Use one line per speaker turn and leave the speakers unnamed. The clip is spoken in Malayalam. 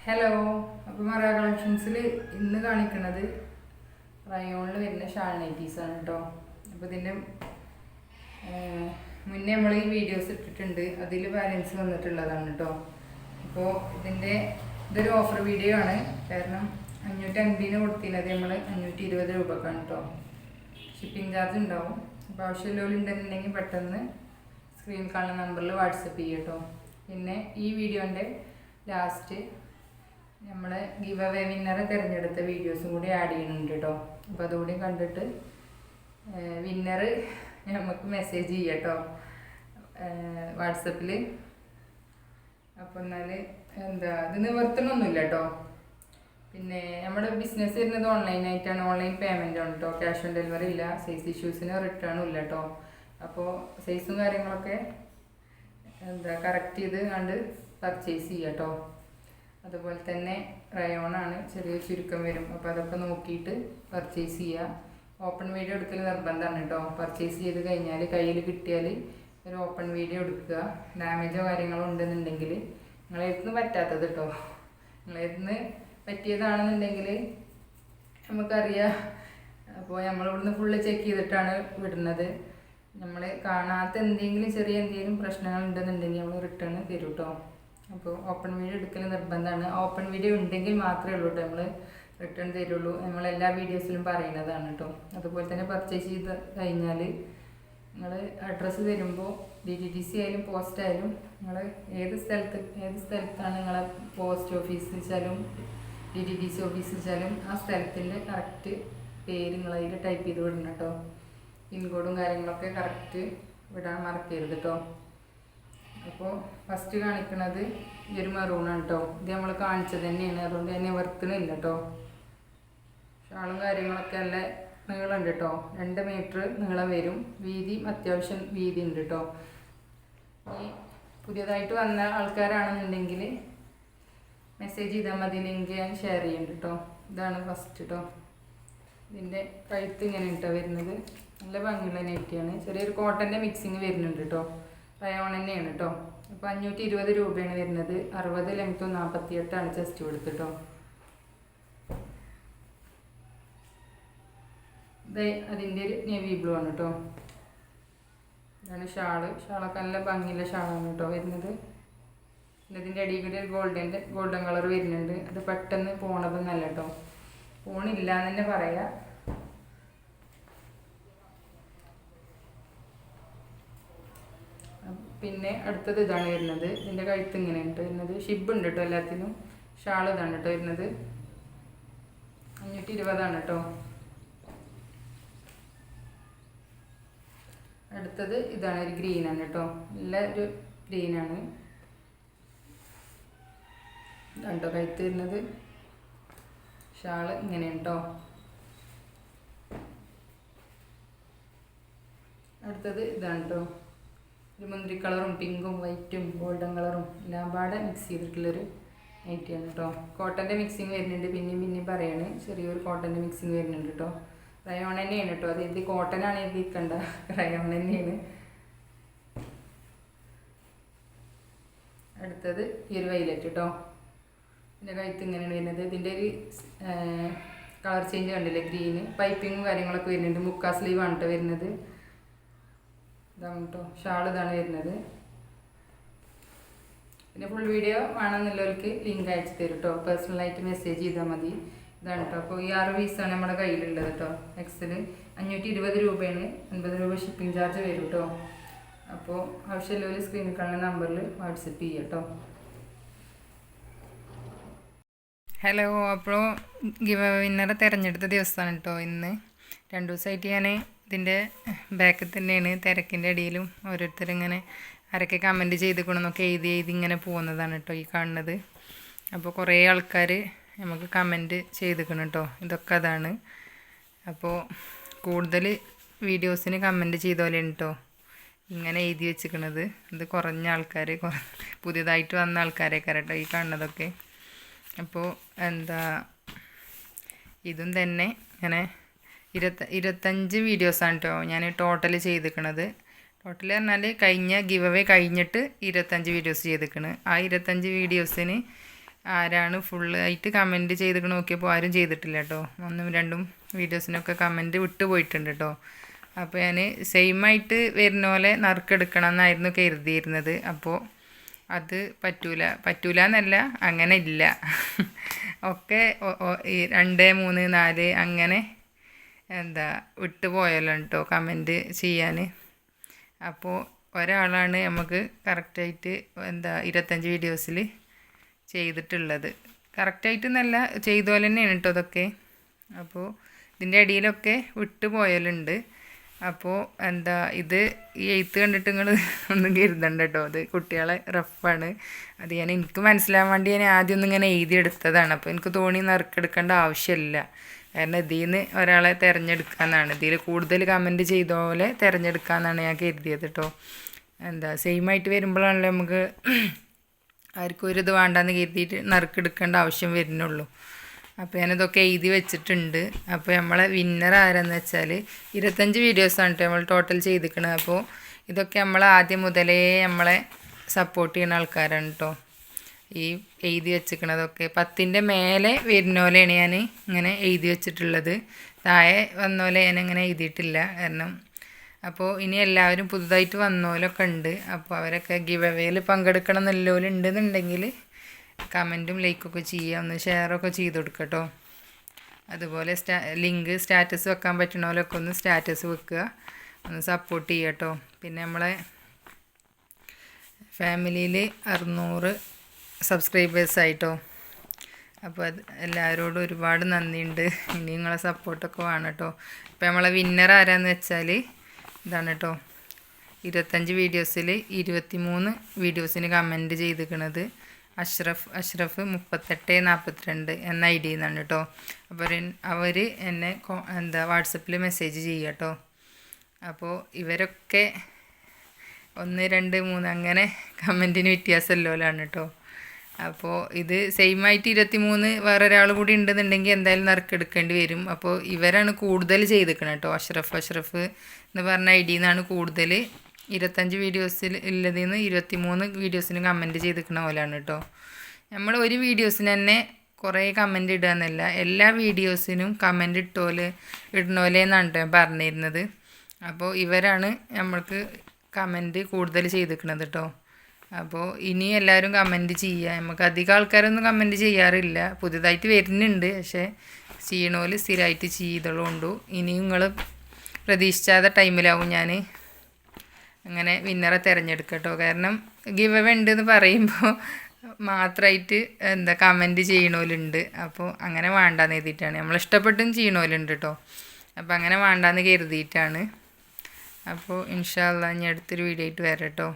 ഹലോ. അപ്പോൾ മറ കളക്ഷൻസിൽ ഇന്ന് കാണിക്കുന്നത് റയോണിൽ വരുന്ന ഷാൾ നൈറ്റീസാണ് കേട്ടോ. അപ്പോൾ ഇതിൻ്റെ മുന്നേ നമ്മൾ ഈ വീഡിയോസ് ഇട്ടിട്ടുണ്ട്, അതിൽ ബാലൻസ് വന്നിട്ടുള്ളതാണ് കേട്ടോ. അപ്പോൾ ഇതൊരു ഓഫർ വീഡിയോ ആണ്. കാരണം 550 കൊടുത്തിരുന്നത് നമ്മൾ 520 രൂപക്കാണ് കേട്ടോ. ഷിപ്പിംഗ് ചാർജ് ഉണ്ടാവും. അപ്പോൾ ആവശ്യമുള്ളവരുണ്ടെന്നുണ്ടെങ്കിൽ പെട്ടെന്ന് സ്ക്രീൻ കാണുന്ന നമ്പറിൽ വാട്സപ്പ് ചെയ്യും കേട്ടോ. പിന്നെ ഈ വീഡിയോൻ്റെ ലാസ്റ്റ് നമ്മൾ ഗിവ് അവേ വിന്നറെ തിരഞ്ഞെടുത്ത വീഡിയോസും കൂടി ആഡ് ചെയ്യുന്നുണ്ട് കേട്ടോ. അപ്പോൾ അതുകൂടി കണ്ടിട്ട് വിന്നർ നമുക്ക് മെസ്സേജ് ചെയ്യാം കേട്ടോ വാട്സപ്പിൽ. അപ്പോൾ എന്നാൽ ഇത് നിവർത്തണമൊന്നുമില്ല കേട്ടോ. പിന്നെ നമ്മുടെ ബിസിനസ് വരുന്നത് ഓൺലൈനായിട്ടാണ്, ഓൺലൈൻ പേയ്മെൻ്റ് ആണ് കേട്ടോ. ക്യാഷ് ഓൺ ഡെലിവറി ഇല്ല, സൈസ് ഇഷ്യൂസിന് റിട്ടേണും ഇല്ല കേട്ടോ. അപ്പോൾ സൈസും കാര്യങ്ങളൊക്കെ കറക്റ്റ് ചെയ്ത് കണ്ട് പർച്ചേസ് ചെയ്യുക കേട്ടോ. അതുപോലെ തന്നെ റയോണാണ്, ചെറിയ ചുരുക്കം വരും. അപ്പോൾ അതൊക്കെ നോക്കിയിട്ട് പർച്ചേസ് ചെയ്യുക. ഓപ്പൺ വീഡിയോ എടുക്കൽ നിർബന്ധമാണ് കേട്ടോ. പർച്ചേസ് ചെയ്ത് കഴിഞ്ഞാൽ കയ്യിൽ കിട്ടിയാൽ ഒരു ഓപ്പൺ വീഡിയോ എടുക്കുക. ഡാമേജോ കാര്യങ്ങളോ ഉണ്ടെന്നുണ്ടെങ്കിൽ നിങ്ങളെടുത്ത് പറ്റാത്തത് കേട്ടോ, നിങ്ങളെടുത്ത് പറ്റിയതാണെന്നുണ്ടെങ്കിൽ നമുക്കറിയാം. അപ്പോൾ നമ്മളിവിടുന്ന് ഫുള്ള് ചെക്ക് ചെയ്തിട്ടാണ് വിടുന്നത്. നമ്മൾ കാണാത്ത എന്തെങ്കിലും പ്രശ്നങ്ങൾ ഉണ്ടെന്നുണ്ടെങ്കിൽ നമ്മൾ റിട്ടേൺ തരും കേട്ടോ. അപ്പോൾ ഓപ്പൺ വീഡിയോ എടുക്കൽ നിർബന്ധമാണ്. ഓപ്പൺ വീഡിയോ ഉണ്ടെങ്കിൽ മാത്രമേ ഉള്ളൂ കേട്ടോ നമ്മൾ റിട്ടേൺ തരുള്ളൂ. നമ്മളെല്ലാ വീഡിയോസിലും പറയുന്നതാണ് കേട്ടോ. അതുപോലെ തന്നെ പർച്ചേസ് ചെയ്ത് കഴിഞ്ഞാൽ നിങ്ങൾ അഡ്രസ്സ് തരുമ്പോൾ DTDC ആയാലും പോസ്റ്റ് ആയാലും നിങ്ങൾ ഏത് സ്ഥലത്താണ് നിങ്ങളെ പോസ്റ്റ് ഓഫീസ് വെച്ചാലും DTDC ഓഫീസ് വെച്ചാലും ആ സ്ഥലത്തിൻ്റെ കറക്റ്റ് പേര് നിങ്ങളതിൽ ടൈപ്പ് ചെയ്ത് വിടണം കേട്ടോ. പിൻകോഡും കാര്യങ്ങളൊക്കെ കറക്റ്റ് വിടാൻ മറക്കരുത് കേട്ടോ. അപ്പോൾ ഫസ്റ്റ് കാണിക്കുന്നത് ഈ ഒരു മെറൂണാണ് കേട്ടോ. ഇത് നമ്മൾ കാണിച്ചത് തന്നെയാണ്, അതുകൊണ്ട് തന്നെ വർത്തണില്ല കേട്ടോ. ഷാളും കാര്യങ്ങളൊക്കെ നല്ല നീളമുണ്ട് കേട്ടോ. 2 മീറ്റർ നീളം വരും. വീതി അത്യാവശ്യം വീതി ഉണ്ട് കേട്ടോ. ഈ പുതിയതായിട്ട് വന്ന ആൾക്കാരാണെന്നുണ്ടെങ്കിൽ മെസ്സേജ് ചെയ്താൽ മതി, ലിങ്ക് ഞാൻ ഷെയർ ചെയ്യുന്നുണ്ട് കേട്ടോ. ഇതാണ് ഫസ്റ്റ് കേട്ടോ. ഇതിൻ്റെ കഴുത്ത് ഇങ്ങനെ കേട്ടോ വരുന്നത്. നല്ല ഭംഗിയുള്ള നെറ്റിയാണ്. ചെറിയൊരു കോട്ടൻ്റെ മിക്സിങ് വരുന്നുണ്ട് കേട്ടോ. റയോൺ തന്നെയാണ് കേട്ടോ. അപ്പോൾ 520 രൂപയാണ് വരുന്നത്. 60 ലെങ്ത്തും 48 ചെസ്റ്റ് കൊടുത്ത് കേട്ടോ. അതിൻ്റെ ഒരു നേവി ബ്ലൂ ആണ് കേട്ടോ. ഇതാണ് ഷാളൊക്കെ നല്ല ഭംഗിയുള്ള ഷാളാണ് കേട്ടോ വരുന്നത്. പിന്നെ ഇതിൻ്റെ അടിയിൽ കൂടി ഒരു ഗോൾഡൻ കളർ വരുന്നുണ്ട്. അത് പെട്ടെന്ന് പോണതൊന്നല്ല കേട്ടോ, പോണില്ല എന്ന് തന്നെ പറയാം. പിന്നെ അടുത്തത് ഇതാണ് വരുന്നത്. ഇതിൻ്റെ കഴുത്ത് ഇങ്ങനെ കേട്ടോ വരുന്നത്. ഷിബ് ഉണ്ട് കേട്ടോ എല്ലാത്തിനും. ഷാൾ ഇതാണ് കേട്ടോ വരുന്നത്. 520 കേട്ടോ. അടുത്തത് ഇതാണ്, ഒരു ഗ്രീനാണ് കേട്ടോ. നല്ല ഒരു ഗ്രീനാണ് കേട്ടോ കഴുത്ത് വരുന്നത്. ഷാൾ ഇങ്ങനെ കേട്ടോ. അടുത്തത് ഇതാണ് കേട്ടോ. ഒരു മുന്തിരി കളറും പിങ്കും വൈറ്റും ഗോൾഡൻ കളറും എല്ലാം പാടെ മിക്സ് ചെയ്തിട്ടുള്ളൊരു നൈറ്റിയാണ് കേട്ടോ. കോട്ടൻ്റെ മിക്സിങ് വരുന്നുണ്ട്. പിന്നെയും പറയാണ്, ചെറിയൊരു കോട്ടൻ്റെ മിക്സിങ് വരുന്നുണ്ട് കേട്ടോ. റയോൺ തന്നെയാണ് കേട്ടോ. അത് ഇത് കോട്ടനാണ് എഴുതിക്കണ്ട, റയോൺ തന്നെയാണ്. അടുത്തത് ഈ ഒരു വൈലറ്റ് കേട്ടോ. ഇതിൻ്റെ കഴുത്ത് ഇങ്ങനെയാണ് വരുന്നത്. ഇതിൻ്റെ ഒരു കളർ ചേഞ്ച് കണ്ടില്ലേ, ഗ്രീന്. പൈപ്പിങ്ങും കാര്യങ്ങളൊക്കെ വരുന്നുണ്ട്. മുക്കാ സ്ലീവാണ് കേട്ടോ വരുന്നത്. ഇതാണ് കേട്ടോ ഷാൾ, ഇതാണ് വരുന്നത്. പിന്നെ ഫുൾ വീഡിയോ വേണമെന്നുള്ളവർക്ക് ലിങ്ക് അയച്ചു തരും കേട്ടോ. പേഴ്സണലായിട്ട് മെസ്സേജ് ചെയ്താൽ മതി. ഇതാണ് കേട്ടോ. അപ്പോൾ ഈ 6 പീസാണ് നമ്മുടെ കയ്യിലുള്ളത് കേട്ടോ. എക്സൽ 520 രൂപയാണ്. 50 രൂപ ഷിപ്പിംഗ് ചാർജ് വരും കേട്ടോ. അപ്പോൾ ആവശ്യമുള്ളവർ സ്ക്രീനിൽ കാണുന്ന നമ്പറിൽ വാട്സപ്പ് ചെയ്യുക കേട്ടോ. ഹലോ. അപ്പോൾ ഗിവ് വിന്നറെ തിരഞ്ഞെടുത്ത ദിവസമാണ് കേട്ടോ ഇന്ന്. 2 ദിവസമായിട്ട് ഞാൻ ഇതിൻ്റെ ബാക്കിൽ തന്നെയാണ്, തിരക്കിൻ്റെ ഇടയിലും ഓരോരുത്തരിങ്ങനെ ആരൊക്കെ കമൻറ്റ് ചെയ്തിക്കണമെന്നൊക്കെ എഴുതി ഇങ്ങനെ പോകുന്നതാണ് കേട്ടോ ഈ കാണുന്നത്. അപ്പോൾ കുറേ ആൾക്കാർ നമുക്ക് കമൻറ്റ് ചെയ്തിക്കണം കേട്ടോ. ഇതൊക്കെ അതാണ്. അപ്പോൾ കൂടുതൽ വീഡിയോസിന് കമൻറ്റ് ചെയ്തോലെയാണ് കേട്ടോ ഇങ്ങനെ എഴുതി വെച്ചിരിക്കണത്. ഇത് കുറഞ്ഞ ആൾക്കാർ, പുതിയതായിട്ട് വന്ന ആൾക്കാരൊക്കെ കേട്ടോ ഈ കാണുന്നതൊക്കെ. അപ്പോൾ ഇതും തന്നെ ഇങ്ങനെ 25 വീഡിയോസാണ് കേട്ടോ ഞാൻ ടോട്ടൽ ചെയ്തിരിക്കണത്. ടോട്ടൽ പറഞ്ഞാൽ കഴിഞ്ഞ ഗിവ് അവേ കഴിഞ്ഞിട്ട് 25 വീഡിയോസ് ചെയ്തിരിക്കണ്. ആ 25 വീഡിയോസിന് ആരാണ് ഫുള്ളായിട്ട് കമൻറ്റ് ചെയ്തിട്ട് നോക്കിയപ്പോൾ ആരും ചെയ്തിട്ടില്ല കേട്ടോ. 1ഉം 2ഉം വീഡിയോസിനൊക്കെ കമൻറ്റ് വിട്ടു പോയിട്ടുണ്ട് കേട്ടോ. അപ്പോൾ ഞാൻ സെയിമായിട്ട് വരുന്ന പോലെ നറുക്കെടുക്കണം എന്നായിരുന്നു കരുതിയിരുന്നത്. അപ്പോൾ അത് പറ്റൂല എന്നല്ല, അങ്ങനെ ഇല്ല. ഒക്കെ ഈ 2, 3, 4 അങ്ങനെ വിട്ടു പോയല്ലോ കേട്ടോ കമൻറ്റ് ചെയ്യാൻ. അപ്പോൾ ഒരാളാണ് നമുക്ക് കറക്റ്റായിട്ട് 25 വീഡിയോസിൽ ചെയ്തിട്ടുള്ളത്. കറക്റ്റായിട്ട് എന്നല്ല, ചെയ്ത പോലെ തന്നെയാണ് കേട്ടോ അതൊക്കെ. അപ്പോൾ ഇതിൻ്റെ ഇടയിലൊക്കെ വിട്ടു പോയാലുണ്ട്. അപ്പോൾ ഇത് ഈ എഴുത്ത് കണ്ടിട്ട് നിങ്ങൾ ഒന്നും കരുതണ്ട കേട്ടോ, അത് കുട്ടികളെ റഫാണ്. അത് എനിക്ക് മനസ്സിലാവാൻ വേണ്ടി ഞാൻ ആദ്യം ഒന്നും ഇങ്ങനെ എഴുതിയെടുത്തതാണ്. അപ്പോൾ എനിക്ക് തോന്നി നറുക്കെടുക്കേണ്ട ആവശ്യമില്ല, കാരണം ഇതിൽ നിന്ന് ഒരാളെ തിരഞ്ഞെടുക്കാമെന്നാണ്, ഇതിൽ കൂടുതൽ കമൻറ്റ് ചെയ്ത പോലെ തിരഞ്ഞെടുക്കാമെന്നാണ് ഞാൻ കരുതിയത് കേട്ടോ. സെയിമായിട്ട് വരുമ്പോഴാണല്ലോ നമുക്ക് ആർക്കും ഒരു ഇത് വേണ്ടാന്ന് കരുതിയിട്ട് നറുക്കെടുക്കേണ്ട ആവശ്യം വരുന്നുള്ളൂ. അപ്പോൾ ഞാനിതൊക്കെ എഴുതി വെച്ചിട്ടുണ്ട്. അപ്പോൾ നമ്മളെ വിന്നർ ആരാന്ന് വെച്ചാൽ 25 വീഡിയോസാണ് കേട്ടോ നമ്മൾ ടോട്ടൽ ചെയ്തിരിക്കുന്നത്. അപ്പോൾ ഇതൊക്കെ നമ്മൾ ആദ്യം മുതലേ നമ്മളെ സപ്പോർട്ട് ചെയ്യുന്ന ആൾക്കാരാണ് കേട്ടോ. ഈ എഴുതി വെച്ചിരിക്കണതൊക്കെ 10ൻ്റെ മേലെ വരുന്ന പോലെയാണ് ഞാൻ ഇങ്ങനെ എഴുതി വെച്ചിട്ടുള്ളത്. താഴെ വന്ന പോലെ ഞാൻ ഇങ്ങനെ എഴുതിയിട്ടില്ല. കാരണം അപ്പോൾ ഇനി എല്ലാവരും പുതുതായിട്ട് വന്നോലൊക്കെ ഉണ്ട്. അപ്പോൾ അവരൊക്കെ ഗിവ് അവേയിൽ പങ്കെടുക്കണം എന്നുള്ളവരും ഉണ്ടെന്നുണ്ടെങ്കിൽ കമൻറ്റും ലൈക്കൊക്കെ ചെയ്യുക, ഒന്ന് ഷെയറൊക്കെ ചെയ്ത് കൊടുക്കുക കേട്ടോ. അതുപോലെ ലിങ്ക് സ്റ്റാറ്റസ് വെക്കാൻ പറ്റണോലൊക്കെ ഒന്ന് സ്റ്റാറ്റസ് വെക്കുക, ഒന്ന് സപ്പോർട്ട് ചെയ്യുക കേട്ടോ. പിന്നെ നമ്മളെ ഫാമിലിയിൽ 600 സബ്സ്ക്രൈബേഴ്സായിട്ടോ. അപ്പോൾ അത് എല്ലാവരോടും ഒരുപാട് നന്ദിയുണ്ട്. ഇനി നിങ്ങളെ സപ്പോർട്ടൊക്കെ വേണം കേട്ടോ. ഇപ്പോൾ നമ്മളെ വിന്നർ ആരാന്ന് വെച്ചാൽ ഇതാണ് കേട്ടോ. 25 വീഡിയോസിൽ 23 വീഡിയോസിന് കമൻറ്റ് ചെയ്തിരിക്കുന്നത് അഷ്റഫ് 3842 എന്ന ID എന്നാണ് കേട്ടോ. അപ്പോൾ അവർ എന്നെ വാട്സപ്പിൽ മെസ്സേജ് ചെയ്യുക കേട്ടോ. അപ്പോൾ ഇവരൊക്കെ 1, 2, 3 അങ്ങനെ കമൻറ്റിന് വ്യത്യാസമല്ലോലാണ് കേട്ടോ. അപ്പോൾ ഇത് സെയിമായിട്ട് 23 വേറൊരാൾ കൂടി ഉണ്ടെന്നുണ്ടെങ്കിൽ എന്തായാലും നറുക്കെടുക്കേണ്ടി വരും. അപ്പോൾ ഇവരാണ് കൂടുതൽ ചെയ്തിരിക്കണം കേട്ടോ. അഷ്റഫ് എന്ന് പറഞ്ഞ ID എന്നാണ് കൂടുതൽ 25 വീഡിയോസിൽ ഉള്ളതിൽ നിന്ന് 23 വീഡിയോസിന് കമൻറ്റ് ചെയ്തിരിക്കണ പോലെയാണ് കേട്ടോ. നമ്മൾ ഒരു വീഡിയോസിന് തന്നെ കുറേ കമൻറ്റ് ഇടുക എന്നല്ല, എല്ലാ വീഡിയോസിനും കമൻറ്റ് ഇടണോലെ എന്നാണ് കേട്ടോ ഞാൻ പറഞ്ഞിരുന്നത്. അപ്പോൾ ഇവരാണ് നമ്മൾക്ക് കമൻറ്റ് കൂടുതൽ ചെയ്തിരിക്കണത് കേട്ടോ. അപ്പോൾ ഇനി എല്ലാവരും കമൻറ്റ് ചെയ്യുക. നമുക്ക് അധികം ആൾക്കാരൊന്നും കമൻറ്റ് ചെയ്യാറില്ല, പുതുതായിട്ട് വരുന്നുണ്ട്. പക്ഷേ ചെയ്യണോൽ സ്ഥിരമായിട്ട് ചെയ്തോളൂ. ഇനി നിങ്ങൾ പ്രതീക്ഷിച്ചാത്ത ടൈമിലാവും ഞാൻ അങ്ങനെ വിന്നറെ തിരഞ്ഞെടുക്കുക കേട്ടോ. കാരണം ഗിവ് അവേ ഉണ്ടെന്ന് പറയുമ്പോൾ മാത്രമായിട്ട് കമൻറ്റ് ചെയ്യണോലുണ്ട്. അപ്പോൾ അങ്ങനെ വേണ്ടാന്ന് എഴുതിയിട്ടാണ്, നമ്മളിഷ്ടപ്പെട്ടും ചെയ്യണോലുണ്ട് കേട്ടോ. അപ്പോൾ അങ്ങനെ വേണ്ടാന്ന് കരുതിയിട്ടാണ്. അപ്പോൾ ഇൻഷാ അല്ലാഹ് ഇനി അടുത്തൊരു വീഡിയോ ആയിട്ട് വരാം കേട്ടോ.